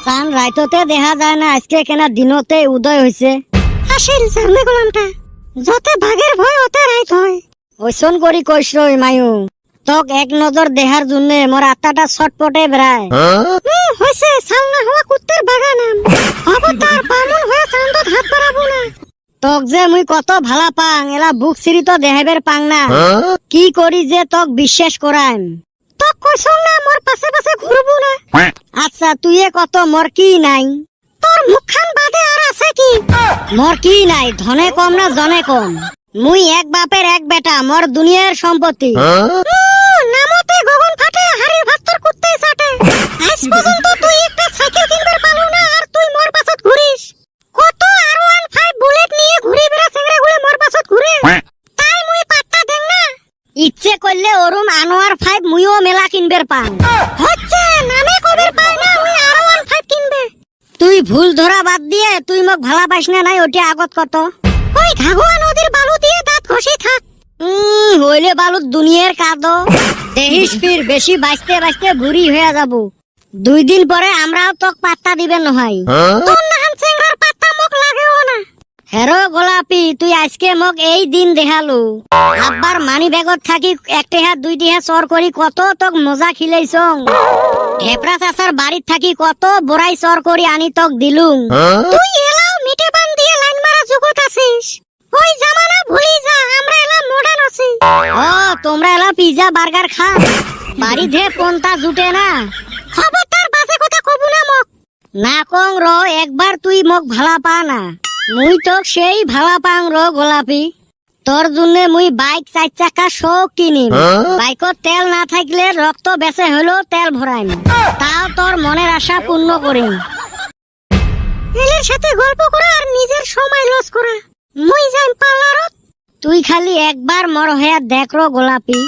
চান রাইততে দেখা যায় না, আজকে কেনা দিনতে উদয় হইছে। আসিল জানে গোলামটা, যতে বাঘের ভয় ওতে রাইত হয়। ওইসন করি কইস রই মায়ু, তক এক নজর দেখার জন্য মোর আত্মাটা ছটপটে বেড়ায়। হইছে সালনা হওয়া কুত্তের বাগানাম, অবতার বামুন হয়ে চান্দত হাত বাড়াবো না। তক যে মুই কত ভালা পাং, এলা বুক সিরি তো দেখাইবের পাং না। কি করি যে তক বিশ্বাস করাইম? তো কইছং না মোর পাশে পাশে ঘুরবো না। আচ্ছা তুই কত, মোর কি নাই? তোর মুখখান বাদে আর আছে কি? মোর কি নাই, ধনে কম না জনে কম। মুই এক বাপের এক বেটা, মোর দুনিয়ার সম্পত্তি। নামতে গগন ফাটে, হাড়ির ভাত তোর কুত্তে চাটে। আজ পর্যন্ত তুই একটা সাইকেল কিনবার পালো না, আর তুই মোর পাছত ঘুরিস। কত R15 বুলেট নিয়ে ঘুরি বেড়া চেংড়া গুলো মোর পাছত ঘুরে। তাই মুই পাত্তা দেং না। ইচ্ছে করলে ওরুম আনোয়ার 5 মুইও মেলা কিনবের পাং। হচ্ছে নামে কবের পায় না মুই R15 কিনবে। তুই ভুল ধরা বাদ দিয়ে তুই মোক ভালা পাইস না নাই ওটি আগত কত। ওই ঘাগুয়া নদীর বালু দিয়ে দাঁত ঘষি থাক। হইলে বালুত দুনিয়ার কাদো দেহিস, ফির বেশি বাঁচতে বাঁচতে বুড়ি হয়ে যাব। 2 দিন পরে আমরাও তোক পাত্তা দিবেন নহয়। তোর নাহান চেংড়ার পাত্তা মোক লাগেও না। হেরো গোলাপি, তুই আজকে মোক এই দিন দেখালু। আব্বার মানি ব্যাগত থাকি 1 টাকা 2 টাকা চর করি কত তোক মজা খিলাইছং। ঢেপরা চাচার বাড়িত থাকি কত বড়াই চর করি আনি তোক দিলুম। তুই এলাও মিটে বান দিয়ে লাইন মারা জগত আছিস। ওই জামানা ভুলি যা, আমরা এলা মডার্ন আছি। ও তোমরা এলা পিজা বার্গার খা, বাড়ি ধে পন্তা জুটে না। খবরদার বাজে কথা কবু না মোক। না কং র, একবার তুই মোক ভালা পা না। মুই তোক সেই ভালা পাং র গোলাপি। তোর জন্য মুই বাইক 4 চাকা শোক কিনিম। বাইকত তেল না থাকলে রক্ত বেঁচে হলেও তেল ভরাইম, তাও তোর মনের আশা পূর্ণ করিম। এলের সাথে গল্প করা আর নিজের সময় লস করা। মুই যাইম পার্লারত। তুই খালি একবার মর হইয়া দেখ র গোলাপি,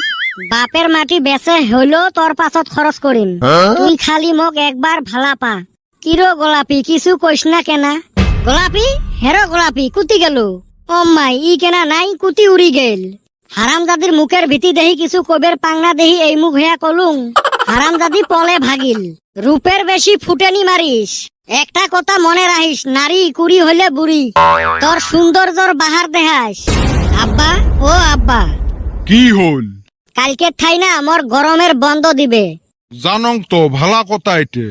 বাপের মাটি বেঁচে হইলেও তোর পাছত খরচ করিম। তুই খালি মোক একবার ভালা পা। কিরো গোলাপি, কিছু কইস না কেনা? গোলাপি, হেরো গোলাপি, কুতি গেল? ও মাই, ই কেনা নাই, কুতি উড়ি গেল। হারামজাদির মুখের ভীতি দেহি কিছু কবের পাংনা দেহি এই মুখ হইয়া কলুং। হারামজাদি পলে ভাগিল। রূপের বেশি ফুটেনি মারিস। একটা কথা মনে রাখিস, নারী কুড়ি হইলে বুড়ি। তোর সৌন্দর্যর বাহার দেখাস। আব্বা, ও আব্বা, কি হল? কালকে থাই না মোর গরমের বন্ধ দিবে। জানং তো ভালা কথা এটে।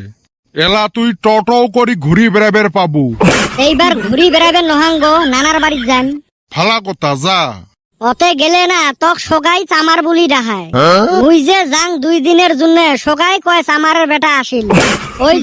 এলা তুই টটো করি ঘুরি বেড়াবের পাবু। এইবার ঘুরি বেড়াবেন নহাঙ্গ, নানার বাড়িত যান। ভালা কথা, যা। অতে গেলে না তক সগাই চামার বুলি ডাহায়। মুই যে যাং 2 দিনের জন্য, সগাই কয় চামারের বেটা আসিল। ওই